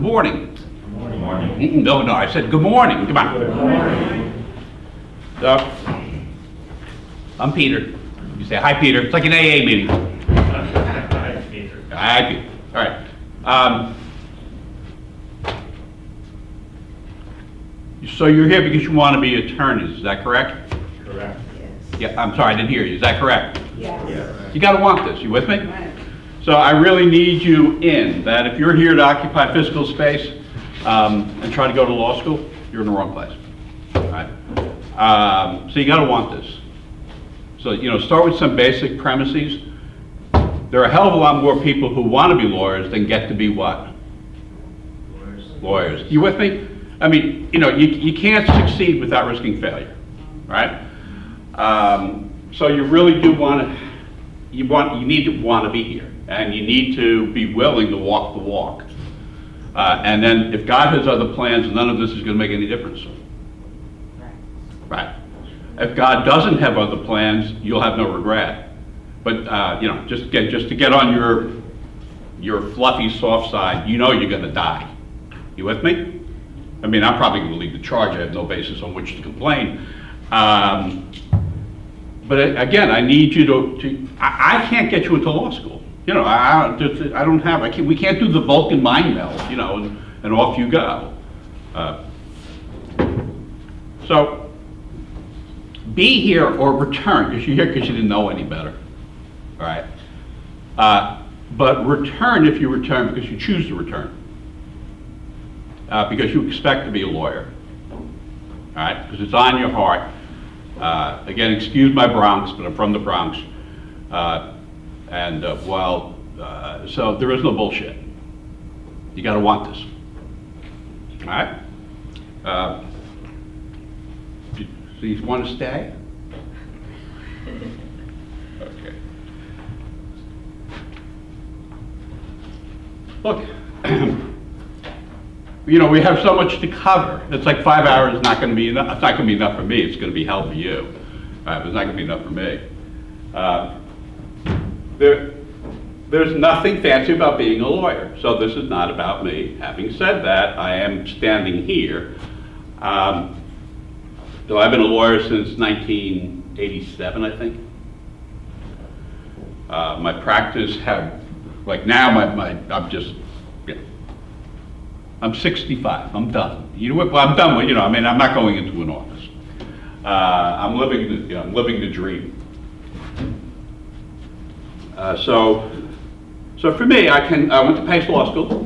morning. Good morning. No, I said good morning. Come on. Good morning. So, I'm Peter. You say, hi, Peter. It's like an AA meeting. Hi, Peter. Hi, Peter. All right. So you're here because you want to be attorneys, is that correct? Correct. Yeah, I'm sorry, I didn't hear you. Is that correct? Yes. You gotta want this. You with me? So I really need you in, that if you're here to occupy physical space and try to go to law school, you're in the wrong place. All right? So you gotta want this. So, start with some basic premises. There are a hell of a lot more people who want to be lawyers than get to be what? Lawyers. You with me? I mean, you can't succeed without risking failure, right? So you really do you need to want to be here, and you need to be willing to walk the walk. And then if God has other plans, none of this is going to make any difference. Right. If God doesn't have other plans, you'll have no regret. But just to get on your fluffy soft side, you're going to die. You with me? I mean, I'm probably going to lead the charge. I have no basis on which to complain. But again, I need you to I can't get you into law school. We can't do the Vulcan mind meld, and off you go. So be here or return, because you're here because you didn't know any better, all right? But return if you return because you choose to return, because you expect to be a lawyer, all right? Because it's on your heart. Again, excuse my Bronx, but I'm from the Bronx. So there is no bullshit. You gotta want this. All right? So you want to stay? Okay. Look, we have so much to cover. It's like 5 hours is not going to be enough. It's not going to be enough for me. It's going to be hell for you. But it's not going to be enough for me. There's nothing fancy about being a lawyer. So this is not about me. Having said that, I am standing here. So I've been a lawyer since 1987, I think. My practice I'm 65. I'm done. I'm done with. I'm not going into an office. I'm living the dream. So for me, I went to Pace Law School.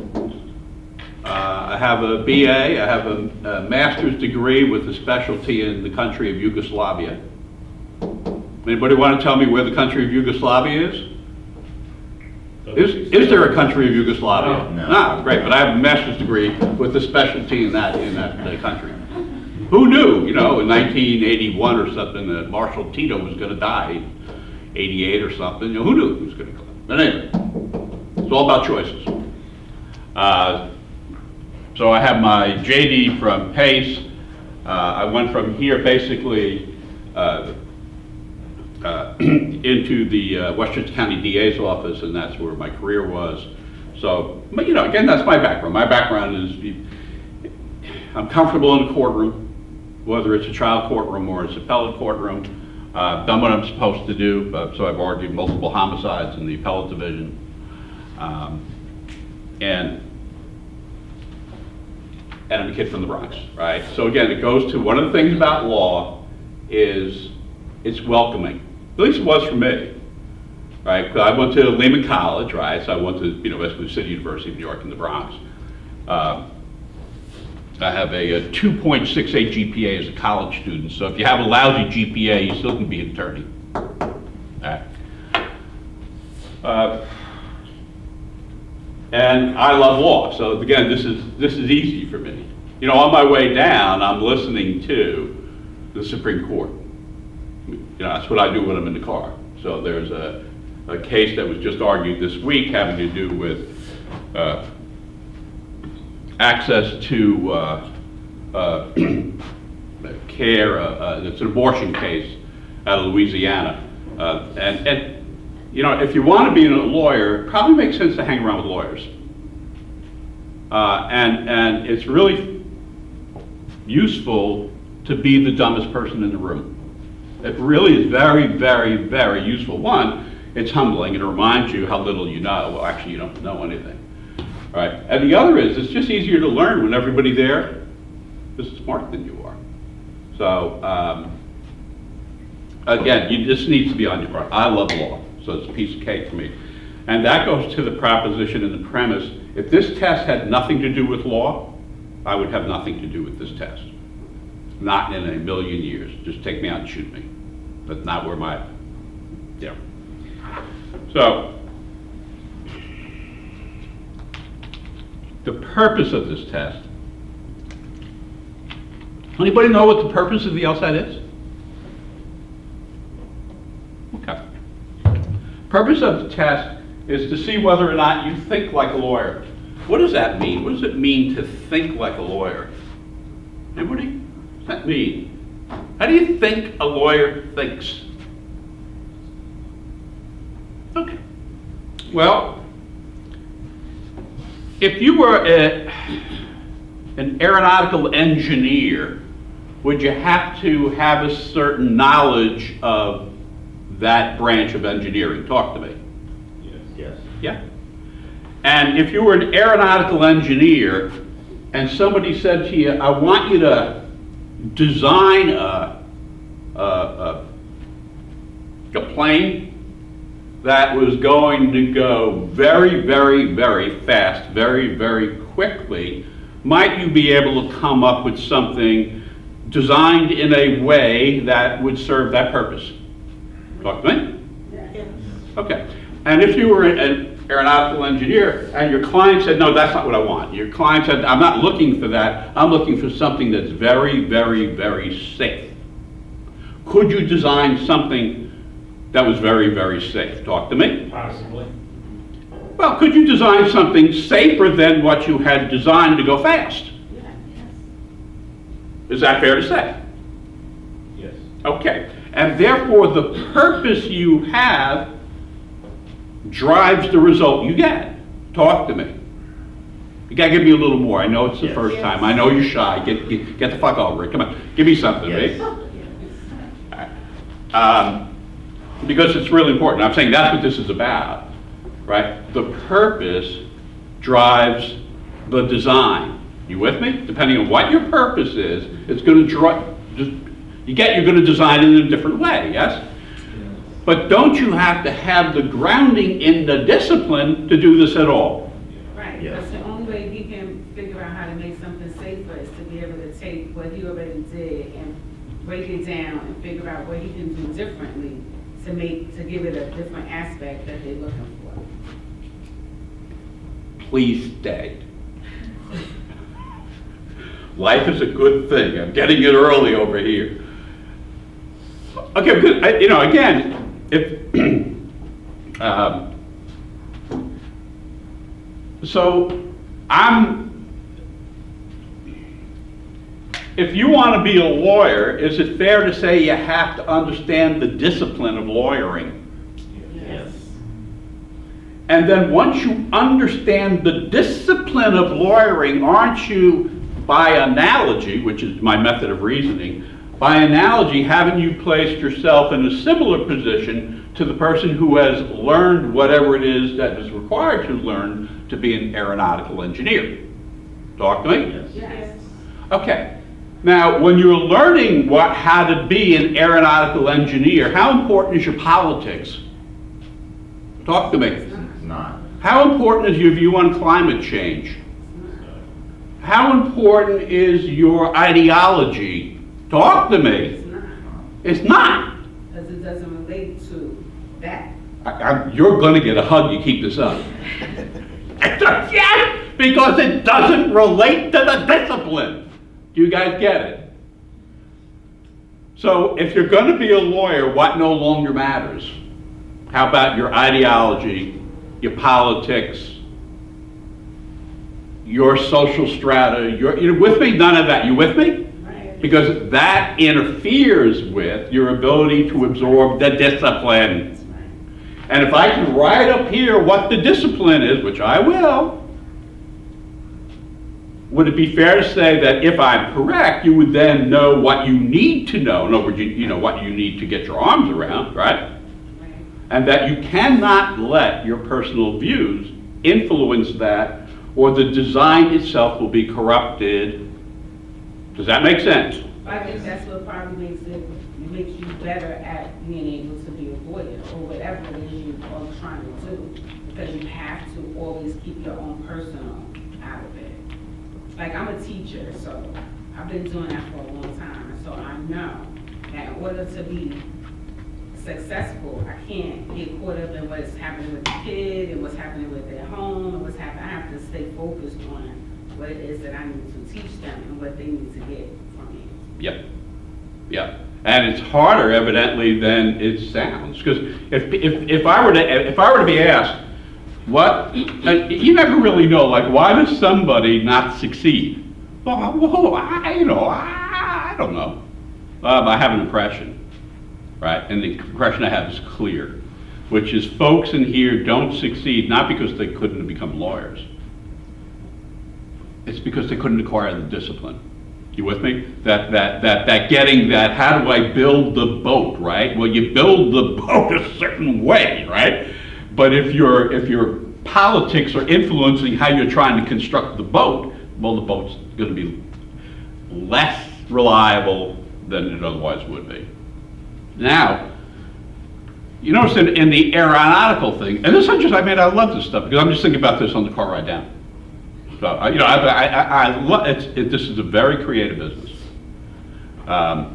I have a BA. I have a master's degree with a specialty in the country of Yugoslavia. Anybody want to tell me where the country of Yugoslavia is? Is there a country of Yugoslavia? No, great, but I have a master's degree with a specialty in that country. Who knew, in 1981 or something, that Marshal Tito was going to die, 88 or something, who knew he was going to go? But anyway, it's all about choices. So I have my JD from Pace. I went from here basically into the Westchester County DA's office, and that's where my career was. So, but again, that's my background. My background is I'm comfortable in a courtroom, whether it's a trial courtroom or it's an appellate courtroom. I've done what I'm supposed to do, so I've argued multiple homicides in the appellate division. And I'm a kid from the Bronx, right? So again, it goes to one of the things about law is it's welcoming. At least it was for me, right? I went to Lehman College, right? So I went to basically City University of New York in the Bronx. I have a 2.68 GPA as a college student. So if you have a lousy GPA, you still can be an attorney. All right. And I love law. So again, this is easy for me. On my way down, I'm listening to the Supreme Court. That's what I do when I'm in the car. So there's a case that was just argued this week having to do with access to care. It's an abortion case out of Louisiana. If you want to be a lawyer, it probably makes sense to hang around with lawyers. And it's really useful to be the dumbest person in the room. It really is very, very, very useful. One, it's humbling and it reminds you how little you know. Well, actually, you don't know anything, right? And the other is, it's just easier to learn when everybody there is smarter than you are. So, again, this needs to be on your part. I love law, so it's a piece of cake for me. And that goes to the proposition and the premise. If this test had nothing to do with law, I would have nothing to do with this test. Not in a million years. Just take me out and shoot me. That's not where my, yeah. So, the purpose of this test. Anybody know what the purpose of the LSAT is? Okay. Purpose of the test is to see whether or not you think like a lawyer. What does that mean? What does it mean to think like a lawyer? Anybody? What does that mean? How do you think a lawyer thinks? Okay. Well, if you were an aeronautical engineer, would you have to have a certain knowledge of that branch of engineering? Talk to me. Yes. Yeah. And if you were an aeronautical engineer and somebody said to you, I want you to design a plane that was going to go very, very, very fast, very, very quickly, might you be able to come up with something designed in a way that would serve that purpose? Talk to me? Yes. Okay. And if you were an aeronautical engineer and your client said, no, that's not what I want. Your client said, I'm not looking for that. I'm looking for something that's very, very, very safe. Could you design something that was very, very safe? Talk to me. Possibly. Well, could you design something safer than what you had designed to go fast? Is that fair to say? Yes. Okay. And therefore, the purpose you have drives the result you get. Talk to me. You gotta give me a little more. I know it's the Yes. first time. I know you're shy. Get the fuck over it. Come on. Give me something, Yes. mate. Because it's really important. I'm saying that's what this is about, right? The purpose drives the design. You with me? Depending on what your purpose is, it's going to drive. You're going to design it in a different way. Yes. But don't you have to have the grounding in the discipline to do this at all? Right, Yes. because the only way he can figure out how to make something safer is to be able to take what he already did and break it down and figure out what he can do differently to give it a different aspect that they're looking for. Please stay. Life is a good thing. I'm getting it early over here. Okay, good. Again, if if you want to be a lawyer, is it fair to say you have to understand the discipline of lawyering? Yes. And then once you understand the discipline of lawyering, aren't you, by analogy, which is my method of reasoning, by analogy, haven't you placed yourself in a similar position to the person who has learned whatever it is that is required to learn to be an aeronautical engineer? Talk to me? Yes. Yes. Okay. Now, when you're learning how to be an aeronautical engineer, how important is your politics? Talk to me. It's not. How important is your view on climate change? How important is your ideology? Talk to me. It's not, It's not. because it doesn't relate to that. You're going to get a hug, you keep this up. Yes, because it doesn't relate to the discipline. Do you guys get it? So if you're going to be a lawyer, what no longer matters? How about your ideology, your politics, your social strata? You're with me? None of that. You with me? Right. Because that interferes with your ability to absorb the discipline. That's right. And if I can write up here what the discipline is, which I will, would it be fair to say that if I'm correct, you would then know what you need to know, in other words, you know what you need to get your arms around, right? Right. And that you cannot let your personal views influence that, or the design itself will be corrupted. Does that make sense? I think that's what probably makes you better at being able to be a lawyer or whatever it is you are trying to do. Because you have to always keep your own personal out of it. Like, I'm a teacher, so I've been doing that for a long time. So I know that in order to be successful, I can't get caught up in what's happening with the kid and what's happening with their home and what's happening. I have to stay focused on what it is that I need to teach them and what they need to get from me. Yep, yep. And it's harder, evidently, than it sounds. Because if I were to be asked, what, you never really know, like, why does somebody not succeed? Well, I don't know. I have an impression, right? And the impression I have is clear, which is folks in here don't succeed not because they couldn't become lawyers. It's because they couldn't acquire the discipline. You with me? That getting that, how do I build the boat, right? Well, you build the boat a certain way, right? But if your politics are influencing how you're trying to construct the boat, well, the boat's going to be less reliable than it otherwise would be. Now, you notice in the aeronautical thing, and this is just, I love this stuff because I'm just thinking about this on the car ride down. So, I love it. This is a very creative business. But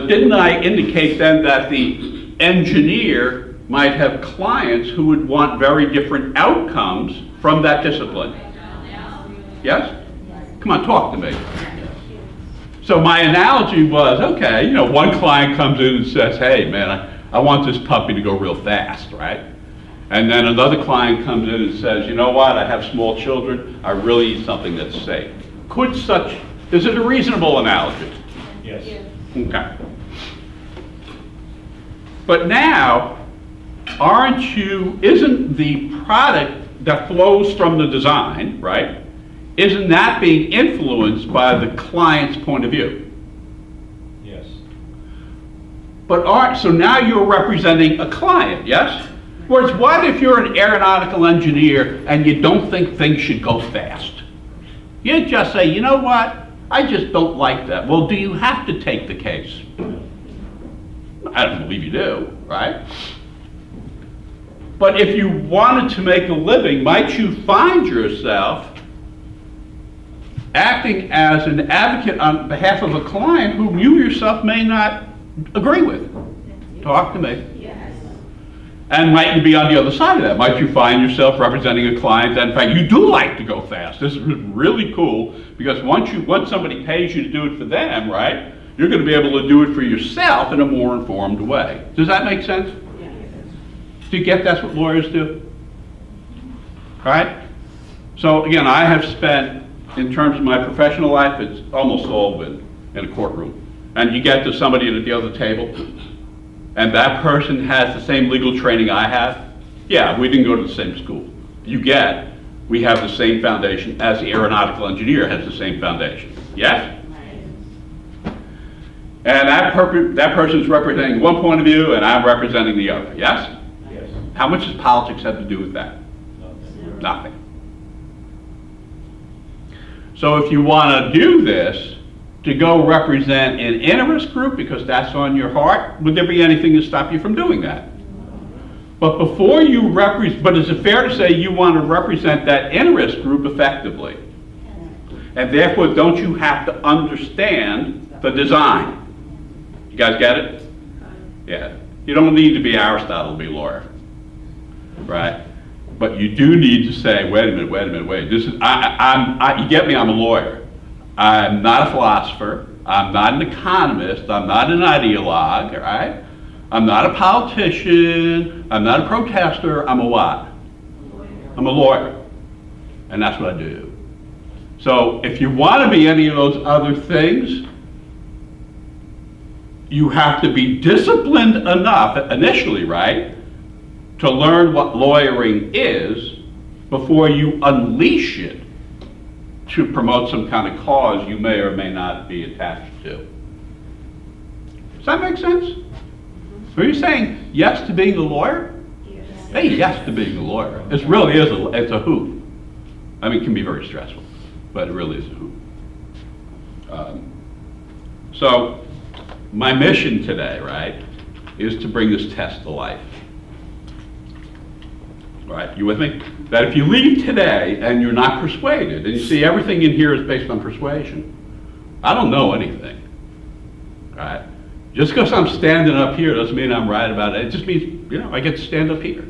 didn't I indicate then that the engineer might have clients who would want very different outcomes from that discipline? Yes? Come on, talk to me. So my analogy was, okay, one client comes in and says, hey, man, I want this puppy to go real fast, right? And then another client comes in and says, you know what, I have small children, I really need something that's safe. Is it a reasonable analogy? Yes. Okay. But now, isn't the product that flows from the design, right? Isn't that being influenced by the client's point of view? Yes. So now you're representing a client, yes? Whereas what if you're an aeronautical engineer and you don't think things should go fast? You just say, you know what? I just don't like that. Well, do you have to take the case? I don't believe you do, right? But if you wanted to make a living, might you find yourself acting as an advocate on behalf of a client whom you yourself may not agree with? Talk to me. And might you be on the other side of that? Might you find yourself representing a client that, in fact, you do like to go fast? This is really cool because once somebody pays you to do it for them, right, you're going to be able to do it for yourself in a more informed way. Does that make sense? Do you get that's what lawyers do? Right? So again, I have spent, in terms of my professional life, it's almost all been in a courtroom. And you get to somebody at the other table, and that person has the same legal training I have. Yeah, we didn't go to the same school. We have the same foundation as the aeronautical engineer has the same foundation. Yes? And that person is representing one point of view and I'm representing the other. Yes? Yes. How much does politics have to do with that? Nothing. Nothing. So if you want to do this, to go represent an interest group because that's on your heart, would there be anything to stop you from doing that? But before you but is it fair to say you want to represent that interest group effectively? And therefore, don't you have to understand the design? You guys get it? Yeah. You don't need to be Aristotle to be a lawyer, right? But you do need to say, wait a minute. This is, you get me, I'm a lawyer. I'm not a philosopher. I'm not an economist. I'm not an ideologue, all right? I'm not a politician. I'm not a protester. I'm a what? I'm a lawyer. And that's what I do. So if you want to be any of those other things, you have to be disciplined enough initially, right, to learn what lawyering is before you unleash it to promote some kind of cause you may or may not be attached to. Does that make sense? Are you saying yes to being a lawyer? Hey, yes to being a lawyer. It really is, it's a hoop. I mean, it can be very stressful, but it really is a hoop. So, my mission today, right, is to bring this test to life. Right, you with me? That if you leave today and you're not persuaded, and you see everything in here is based on persuasion, I don't know anything, right? Just because I'm standing up here doesn't mean I'm right about it. It just means, I get to stand up here.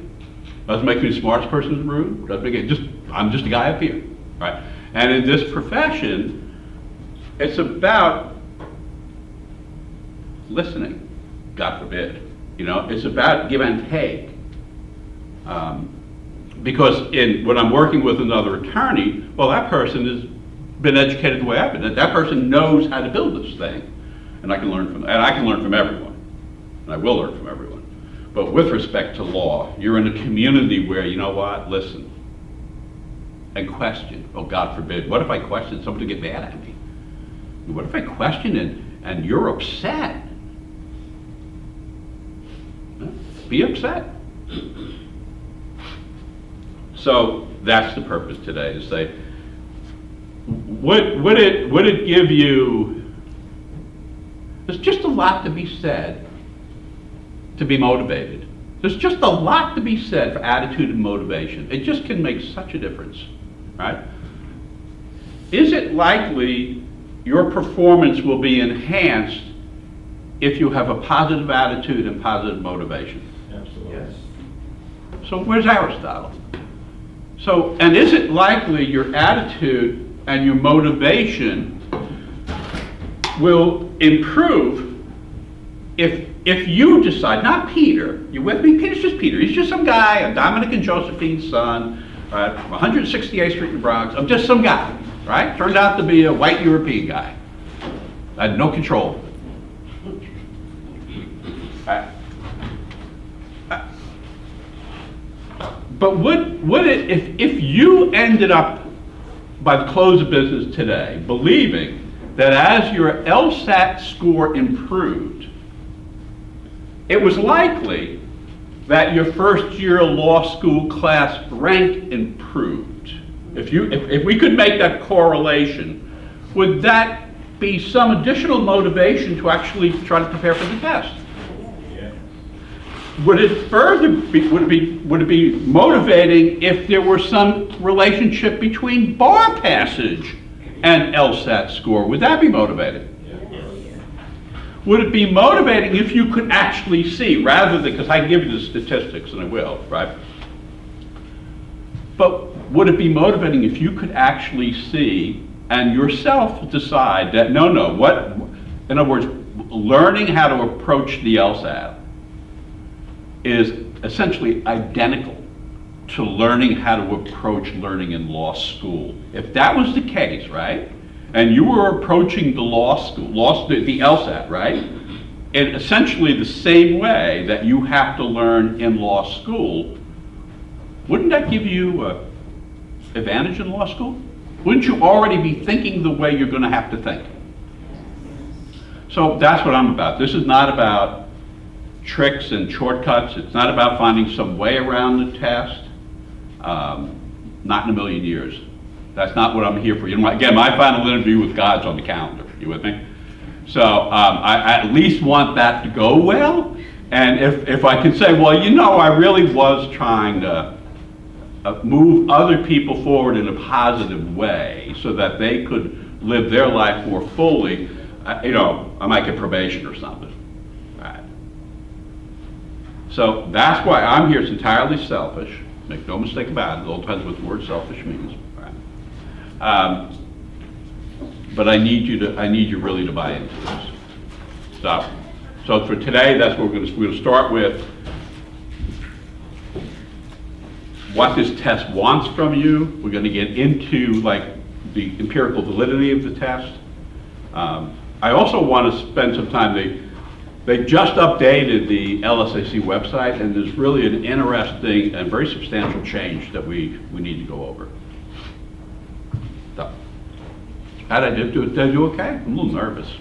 Doesn't make me the smartest person in the room. Doesn't make it, I'm just a guy up here, right? And in this profession, it's about listening, God forbid. It's about give and take. Because when I'm working with another attorney, well, that person has been educated the way I've been. That person knows how to build this thing. And I can learn from everyone. And I will learn from everyone. But with respect to law, you're in a community where, listen and question. Oh, God forbid. What if I question somebody get mad at me? What if I question and you're upset? Be upset. So that's the purpose today, to say, would it give you, there's just a lot to be said to be motivated. There's just a lot to be said for attitude and motivation. It just can make such a difference, right? Is it likely your performance will be enhanced if you have a positive attitude and positive motivation? Absolutely. Yes. So where's Aristotle? So, and is it likely your attitude and your motivation will improve if you decide, not Peter, you with me? Peter's just Peter. He's just some guy, a Dominic and Josephine's son, 168th Street in the Bronx. I'm just some guy, right? Turned out to be a white European guy. I had no control. But would it, if you ended up, by the close of business today, believing that as your LSAT score improved, it was likely that your first year law school class rank improved? If we could make that correlation, would that be some additional motivation to actually try to prepare for the test? Would it be motivating if there were some relationship between bar passage and LSAT score? Would that be motivating? Yes. Would it be motivating if you could actually see, rather than, because I can give you the statistics and I will, right? But would it be motivating if you could actually see and yourself decide that, in other words, learning how to approach the LSAT is essentially identical to learning how to approach learning in law school. If that was the case, right, and you were approaching the law school, the LSAT, right, in essentially the same way that you have to learn in law school, wouldn't that give you an advantage in law school? Wouldn't you already be thinking the way you're going to have to think? So that's what I'm about. This is not about tricks and shortcuts. It's not about finding some way around the test. Not in a million years. That's not what I'm here for. Again, my final interview with God's on the calendar. You with me? So I at least want that to go well. And if I can say, well, I really was trying to move other people forward in a positive way so that they could live their life more fully, I might get probation or something. So that's why I'm here. It's entirely selfish. Make no mistake about it. It all depends what the word selfish means. Right? But I need you really to buy into this. So for today, that's what we're going to start with. What this test wants from you. We're going to get into the empirical validity of the test. I also want to spend some time. They just updated the LSAC website, and there's really an interesting and very substantial change that we need to go over. So, How'd I do? Did I do okay? I'm a little nervous.